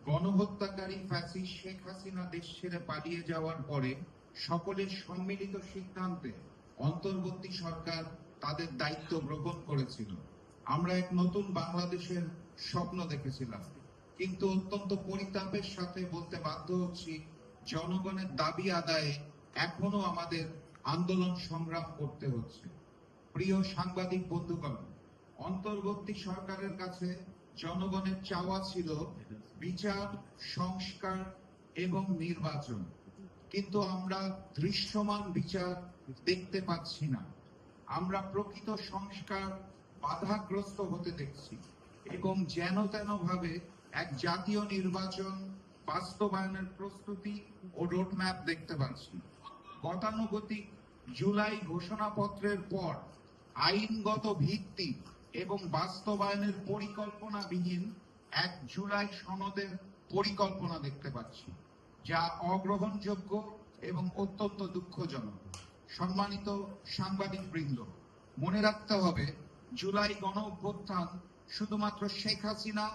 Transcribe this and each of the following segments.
গণহত্যাকারী fascist Sheikh Hasina দেশ ছেড়ে পালিয়ে যাওয়ার পরে সকলের সম্মিলিত সিদ্ধান্তে অন্তর্বর্তী সরকার তাদের দায়িত্ব গ্রহণ করেছিল। আমরা এক নতুন বাংলাদেশের স্বপ্ন দেখেছিলাম, কিন্তু অত্যন্ত পরিতাপের সাথে বলতে বাধ্য হচ্ছি, জনগণের দাবি আদায়ে এখনো আমাদের আন্দোলন সংগ্রাম করতে হচ্ছে। প্রিয় সাংবাদিক বন্ধুগণ, অন্তর্বর্তী সরকারের কাছে জনগণের চাওয়া ছিল বিচার, সংস্কার এবং নির্বাচন, কিন্তু আমরা দৃশ্যমান বিচার দেখতে পাচ্ছি না। আমরা প্রকৃত সংস্কার বাধাগ্রস্ত হতে দেখছি এবং যেন তেন ভাবে এক জাতীয় নির্বাচন বাস্তবায়নের প্রস্তুতি ও রোডম্যাপ দেখতে পাচ্ছি। গতানুগতিক জুলাই ঘোষণাপত্রের পর আইনগত ভিত্তি এবং বাস্তবায়নের পরিকল্পনাবিহীন এক জুলাই সনদের পরিকল্পনা দেখতে পাচ্ছি, যা অগ্রহণযোগ্য এবং অত্যন্ত দুঃখজনক। সম্মানিত সাংবাদিক বৃন্দ, মনে রাখতে হবে, জুলাই গণ অভ্যুত্থান শুধুমাত্র শেখ হাসিনা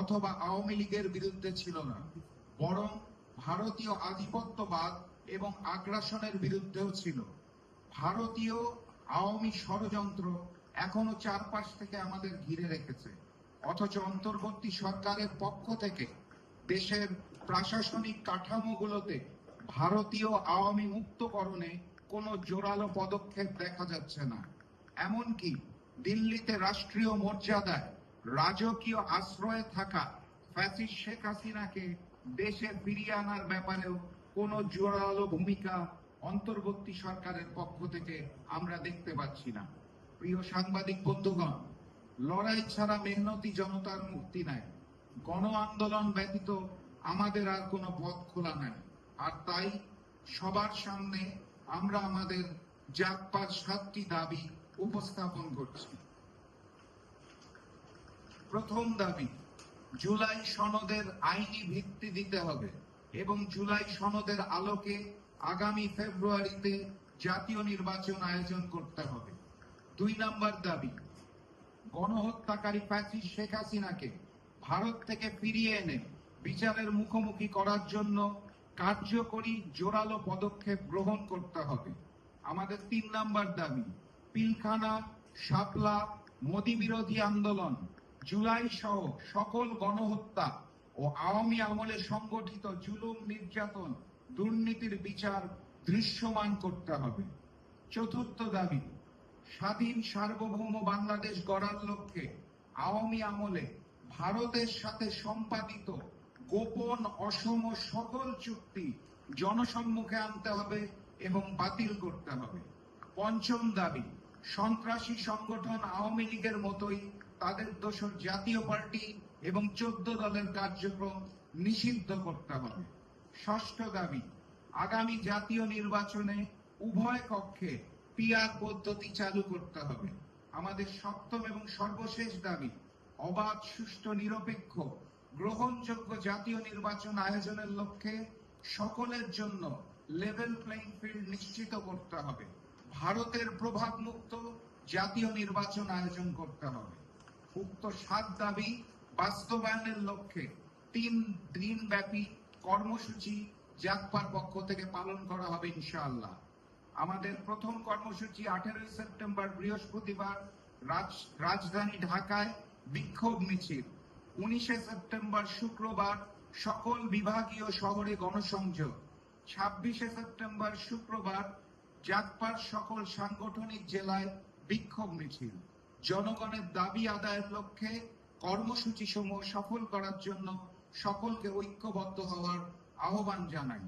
অথবা আওয়ামী লীগের বিরুদ্ধে ছিল না, বরং ভারতীয় আধিপত্যবাদ এবং আগ্রাসনের বিরুদ্ধেও ছিল। ভারতীয় আওয়ামী ষড়যন্ত্র এখনো চারপাশ থেকে আমাদের ঘিরে রেখেছে, অথচ অন্তর্বর্তী সরকারের পক্ষ থেকে দেশের প্রশাসনিক কাঠামোগুলোতে ভারতীয় আওয়ামী মুক্তকরণে কোনো জোরালো পদক্ষেপ দেখা যাচ্ছে না। এমনকি দিল্লিতে রাষ্ট্রীয় মর্যাদায় রাজকীয় আশ্রয়ে থাকা ফ্যাসিস্ট শেখ হাসিনাকে দেশে ফিরিয়ে আনার ব্যাপারেও কোনো জোরালো ভূমিকা অন্তর্বর্তী সরকারের পক্ষ থেকে আমরা দেখতে পাচ্ছি না। প্রিয় সাংবাদিক বন্ধুগণ, লড়াই ছাড়া মেহনতি জনতার মুক্তি নাই। গণ আন্দোলন ব্যতীত আমাদের আর কোনো পথ খোলা নাই। আর তাই সবার সামনে আমরা আমাদের জাতপাত 7টি দাবি উপস্থাপন করছি। প্রথম দাবি, জুলাই সনদের আইনি ভিত্তি দিতে হবে এবং জুলাই সনদের আলোকে আগামী ফেব্রুয়ারিতে জাতীয় নির্বাচন আয়োজন করতে হবে। 2 নম্বর দাবি, গণহত্যাকারী ফ্যাসিস্ট শেখ হাসিনাকে ভারত থেকে ফিরিয়ে এনে বিচারের মুখোমুখি করার জন্য কার্যকরী জোরালো পদক্ষেপ গ্রহণ করতে হবে। আমাদের 3 নম্বর দাবি, পিলখানা, শাপলা, মোদি বিরোধী আন্দোলন, জুলাই সহ সকল গণহত্যা ও আওয়ামী আমলে সংগঠিত জুলুম, নির্যাতন, দুর্নীতির বিচার দৃশ্যমান করতে হবে। 4র্থ দাবি, স্বাধীন সার্বভৌম বাংলাদেশ গড়ার লক্ষ্যে আওয়ামী আমলে ভারতের সাথে সম্পাদিত গোপন অসম সকল চুক্তি জনসম্মুখে আনতে হবে এবং বাতিল করতে হবে। 5ম দাবি, সন্ত্রাসী সংগঠন আওয়ামী লীগের মতোই তাদের দোসর জাতীয় পার্টি এবং 14 দলের কার্যক্রম নিষিদ্ধ করতে হবে। 6ষ্ঠ দাবি, আগামী জাতীয় নির্বাচনে উভয় কক্ষে পিআর পদ্ধতি চালু করতে হবে। আমাদের 7ম এবং সর্বশেষ দাবি, অবাধ, সুষ্ঠু, নিরপেক্ষ, গ্রহণযোগ্য জাতীয় নির্বাচন আয়োজনের লক্ষ্যে সকলের জন্য লেভেল প্লেইং ফিল্ড নিশ্চিত করতে হবে। ভারতের প্রভাব মুক্ত জাতীয় নির্বাচন আয়োজন করতে হবে। উক্ত 7 দাবি বাস্তবায়নের লক্ষ্যে 3 দিনব্যাপী কর্মসূচি জাগপার পক্ষ থেকে পালন করা হবে ইনশাআল্লাহ। আমাদের প্রথম কর্মসূচি 18 সেপ্টেম্বর বৃহস্পতিবার রাজধানী ঢাকায় বিক্ষোভ মিছিল। 19 সেপ্টেম্বর শুক্রবার সকল বিভাগীয় শহরে গণসংযোগ। 26 সেপ্টেম্বর শুক্রবার জাগপার সকল সাংগঠনিক জেলায় বিক্ষোভ মিছিল। জনগণের দাবি আদায়ের লক্ষ্যে কর্মসূচি সমূহ সফল করার জন্য সকলকে ঐক্যবদ্ধ হওয়ার আহ্বান জানাই।